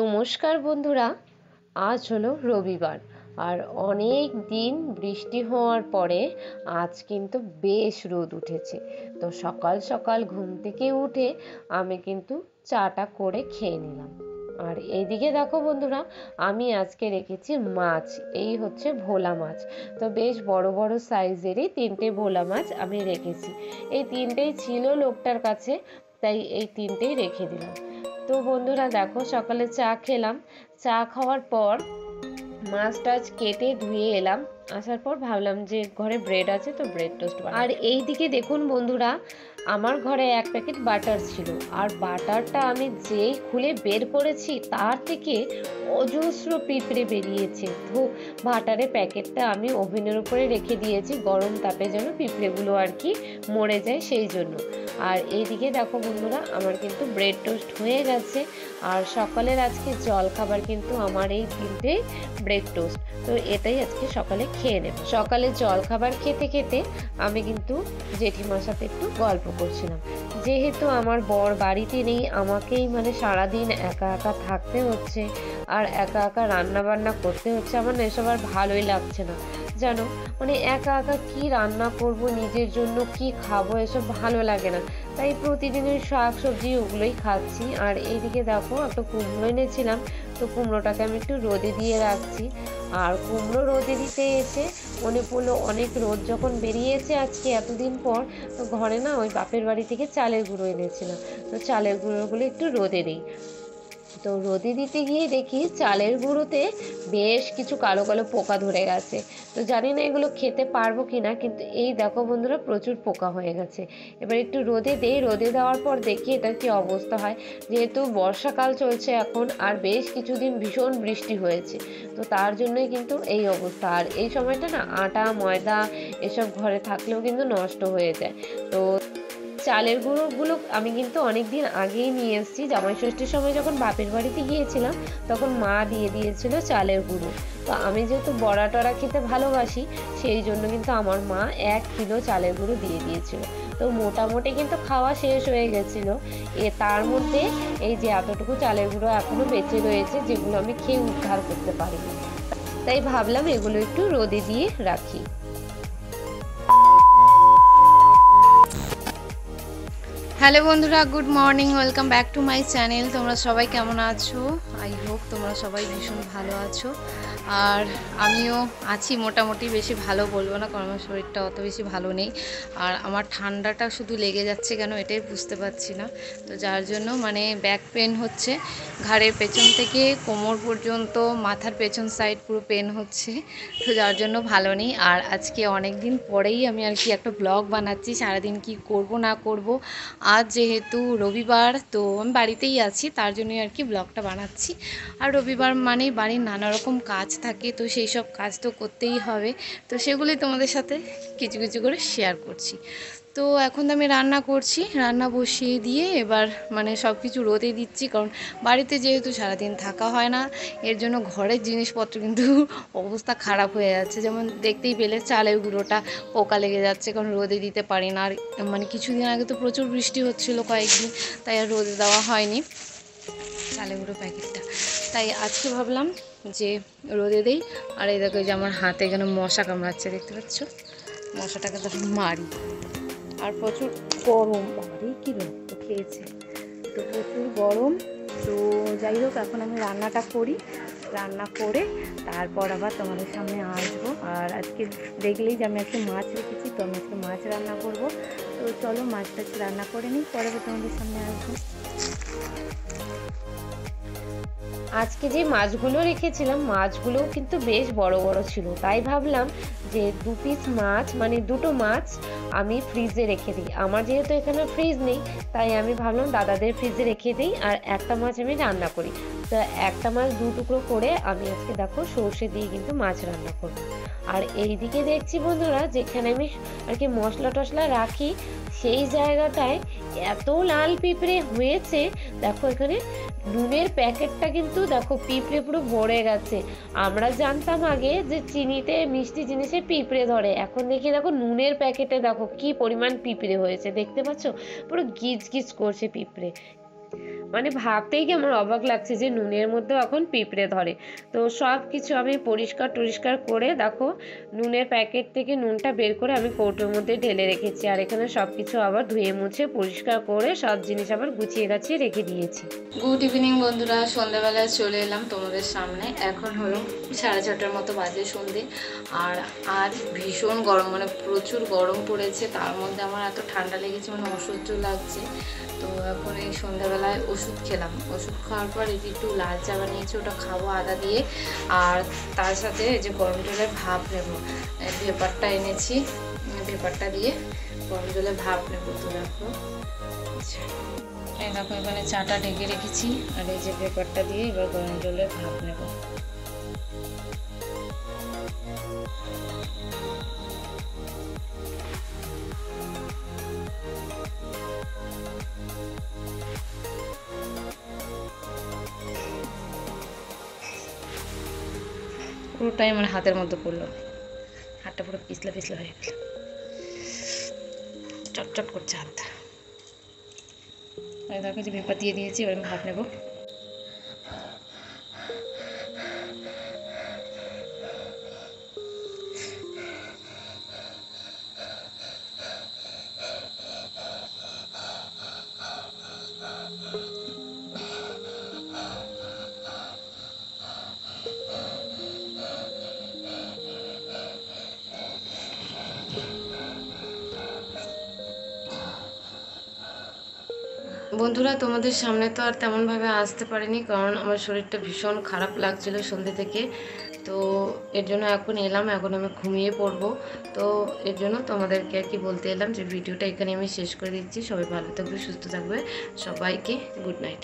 নমস্কার বন্ধুরা, আজ হলো রবিবার আর অনেক দিন বৃষ্টি হওয়ার পরে আজ কিন্তু বেশ রোদ উঠেছে। তো সকাল সকাল ঘুম থেকে উঠে আমি কিন্তু চাটা করে খেয়ে নিলাম। আর এইদিকে দেখো বন্ধুরা, আমি আজকে রেখেছি মাছ। এই হচ্ছে ভোলা মাছ। তো বেশ বড় বড় সাইজেরই 3টে ভোলা মাছ আমি রেখেছি। এই 3টেই ছিল লোকটার কাছে, তাই এই 3টেই রেখে দিলাম। তো বন্ধুরা দেখো, সকালে চা খেলাম। চা খাওয়ার পর মাছ টাছ কেটে ধুয়ে এলাম। আসার পর ভাবলাম যে ঘরে ব্রেড আছে, তো ব্রেড টোস্ট বানাই। আর এই দিকে দেখুন বন্ধুরা, আমার ঘরে 1 প্যাকেট বাটার ছিল। আর বাটারটা আমি যেই খুলে বের করেছি তার থেকে অজস্র পিঁপড়ে বেরিয়েছে। তো বাটারের প্যাকেটটা আমি ওভেনের উপরে রেখে দিয়েছি, গরম তাপে যেন পিঁপড়েগুলো আর কি মরে যায় সেই জন্য। আর এইদিকে দেখো বন্ধুরা, আমার কিন্তু ব্রেড টোস্ট হয়ে গেছে। আর সকালের আজকে জল খাবার কিন্তু আমার এই 3টে ব্রেড টোস্ট। তো এটাই আজকে সকালে খেয়ে নেব। সকালে জল খাবার খেতে খেতে আমি কিন্তু জেঠিমার সাথে একটু গল্প করছিলাম। যেহেতু আমার বর বাড়িতে নেই, আমাকেই সারাদিন একা একা থাকতে হচ্ছে আর একা একা রান্না বান্না করতে হচ্ছে। আমার না এসব আর ভালোই লাগছে না জানো। একা একা কি রান্না করব, নিজের জন্য কি খাবো, এসব ভালো লাগে না। তাই প্রতিদিনের শাক সবজি ওগুলোই খাচ্ছি। আর এইদিকে দেখো, একটা কুমড়ো এনেছিলাম, তো কুমড়োটাকে আমি একটু রোদে দিয়ে রাখছি। আর কুমড়ো রোদে দিতে এসে মনে পড়লো, অনেক রোদ যখন বেরিয়েছে আজকে এতদিন পর, তো ঘরে না ওই বাপের বাড়ি থেকে চালের গুঁড়ো এনেছিলাম। তো চালের গুঁড়োগুলো একটু রোদে দিই। তো রোদে দিতে গিয়ে দেখি চালের গুঁড়োতে বেশ কিছু কালো কালো পোকা ধরে গেছে। তো জানি না এগুলো খেতে পারবো কিনা, কিন্তু এই দেখো বন্ধুরা, প্রচুর পোকা হয়ে গেছে। এবার একটু রোদে দেই, রোদে দেওয়ার পর দেখি এটার কি অবস্থা হয়। যেহেতু বর্ষাকাল চলছে এখন, আর বেশ কিছুদিন ভীষণ বৃষ্টি হয়েছে, তো তার জন্যই কিন্তু এই অবস্থা। আর এই সময়টা না আটা ময়দা এসব ঘরে থাকলেও কিন্তু নষ্ট হয়ে যায়। তো চালের গুঁড়োগুলো আমি কিন্তু অনেক দিন আগেই নিয়ে এসেছি। জামাই ষষ্ঠীর সময় যখন বাপের বাড়িতে গিয়েছিলাম, তখন মা দিয়ে দিয়েছিল চালের গুঁড়ো। তো আমি যেহেতু বড়া টড়া খেতে ভালোবাসি, সেই জন্য কিন্তু আমার মা 1 কিলো চালের গুঁড়ো দিয়ে দিয়েছিল। তো মোটামুটি কিন্তু খাওয়া শেষ হয়ে গেছিল। তার মধ্যে এই যে এতটুকু চালের গুঁড়ো এখনো বেঁচে রয়েছে, যেগুলো আমি খেয়ে উদ্ধার করতে পারিনি। তাই ভাবলাম এগুলো একটু রোদে দিয়ে রাখি। হ্যালো বন্ধুরা, good morning, welcome back to my channel. তোমরা সবাই কেমন আছো? আই হোপ তোমরা সবাই ভীষণ ভালো আছো। আর আমিও আছি মোটামুটি, বেশি ভালো বলবো না, কারণ আমার শরীরটা অত বেশি ভালো নেই। আর আমার ঠান্ডাটা শুধু লেগে যাচ্ছে কেন, এটাই বুঝতে পারছি না। তো যার জন্য ব্যাক পেন হচ্ছে, ঘাড়ের পেছন থেকে কোমর পর্যন্ত, মাথার পেছন সাইড পুরো পেন হচ্ছে। তো যার জন্য ভালো নেই। আর আজকে অনেক দিন পরেই আমি আর কি একটা ব্লগ বানাচ্ছি, সারাদিন কি করব না করব। আজ যেহেতু রবিবার, তো আমি বাড়িতেই আছি, তার জন্যই আর কি ব্লগটা বানাচ্ছি। আর রবিবার মানেই বাড়ির নানা রকম কাজ থাকে, তো সেই সব কাজ তো করতেই হবে। তো সেগুলি তোমাদের সাথে কিছু কিছু করে শেয়ার করছি। তো এখন তো আমি রান্না করছি, রান্না বসিয়ে দিয়ে এবার সব কিছু রোদে দিচ্ছি, কারণ বাড়িতে যেহেতু সারাদিন থাকা হয় না, এর জন্য ঘরের জিনিসপত্র কিন্তু অবস্থা খারাপ হয়ে যাচ্ছে। যেমন দেখতেই পেলে চালের গুঁড়োটা পোকা লেগে যাচ্ছে, কারণ রোদে দিতে পারি না। আর কিছুদিন আগে তো প্রচুর বৃষ্টি হচ্ছিলো কয়েকদিন, তাই আর রোদে দেওয়া হয়নি চালের গুঁড়ো প্যাকেটটা। তাই আজকে ভাবলাম যে রোদে দেই। আর এই দেখো যে আমার হাতে কেন মশা কামড়াচ্ছে, দেখতে পাচ্ছ? মশাটাকে তো মারি। আর প্রচুর গরম, বাড়ি কি রক্ত খেয়েছে, তো প্রচুর গরম। তো যাই হোক, এখন আমি রান্নাটা করি, রান্না করে তারপর আবার তোমাদের সামনে আসবো। আর আজকে দেখলেই যে আমি আজকে মাছ রেখেছি, তো আমি আজকে মাছ রান্না করব। তো চলো মাছটা রান্না করে নিই, পরে তোমাদের সামনে আসবো। আজকে যে মাছগুলো রেখেছিলাম, মাছগুলোও কিন্তু বেশ বড় বড় ছিল। তাই ভাবলাম যে 2 পিস মাছ, 2টো মাছ আমি ফ্রিজে রেখে দিই। আমার যেহেতু এখানে ফ্রিজ নেই, তাই আমি ভাবলাম দাদাদের ফ্রিজে রেখে দিই, আর একটা মাছ আমি রান্না করি। তো একটা মাছ 2 টুকরো করে আমি আজকে দেখো সর্ষে দিয়ে কিন্তু মাছ রান্না করব। আর এইদিকে দেখছি বন্ধুরা, যেখানে আমি আর কি মশলা টশলা রাখি, সেই জায়গাটায় এত লাল পিঁপড়ে হয়েছে। দেখো এখানে নুনের প্যাকেটটা কিন্তু দেখো পিঁপড়ে পুরো ভরে গেছে। আমরা জানতাম আগে যে চিনিতে মিষ্টি জিনিসে পিঁপড়ে ধরে, এখন দেখি দেখো নুনের প্যাকেটে দেখো কি পরিমাণ পিঁপড়ে হয়েছে। দেখতে পাচ্ছ, পুরো গিজ গিজ করছে পিঁপড়ে। মানে ভাবতেই কি আমার অবাক লাগছে যে নুনের মধ্যেও এখন পিঁপড়ে ধরে। তো সব কিছু আমি পরিষ্কার টরিষ্কার করে দেখো নুনের প্যাকেট থেকে নুনটা বের করে আমি কৌটোর মধ্যে ঢেলে রেখেছি। আর এখানে সব কিছু আবার ধুয়ে মুছে পরিষ্কার করে সব জিনিস আবার গুছিয়ে গাছিয়ে রেখে দিয়েছি। গুড ইভিনিং বন্ধুরা, সন্ধ্যাবেলায় চলে এলাম তোমাদের সামনে। এখন হলো 6:30টার মতো বাজে সন্ধে। আর ভীষণ গরম, মানে প্রচুর গরম পড়েছে, তার মধ্যে আমার এত ঠান্ডা লেগেছে, মানে অসহ্য লাগছে। তো এখন এই সন্ধ্যাবেলায় ওষুধ খেলাম, ওষুধ খাওয়ার পর এই যে একটু লাল চা বানিয়েছি, ওটা খাবো আদা দিয়ে। আর তার সাথে এই যে গরম জলের ভাপ নেব, ভেপারটা এনেছি, ভেপারটা দিয়ে গরম জলের ভাপ নেবো। তো দেখো এই দেখো এখানে চাটা ঢেকে রেখেছি, আর এই যে পেপারটা দিয়ে এবার গরম জলের ভাপ নেব। পুরোটাই আমার হাতের মধ্যে পড়লো, হাতটা পুরো পিছলা পিছলা হয়ে গেল, চটচট করছে হাতটা। দেখো যে পেপার দিয়ে দিয়েছি, এবার আমি ভাপ নেব। বন্ধুরা, তোমাদের সামনে তো আর তেমনভাবে আসতে পারিনি, কারণ আমার শরীরটা ভীষণ খারাপ লাগছিল সন্ধ্যে থেকে। তো এর জন্য এখন এলাম, এখন আমি ঘুমিয়ে পড়বো। তো এর জন্য তোমাদেরকে আর কি বলতে এলাম যে ভিডিওটা এখানে আমি শেষ করে দিচ্ছি। সবাই ভালো থাকবে, সুস্থ থাকবে, সবাইকে গুড নাইট।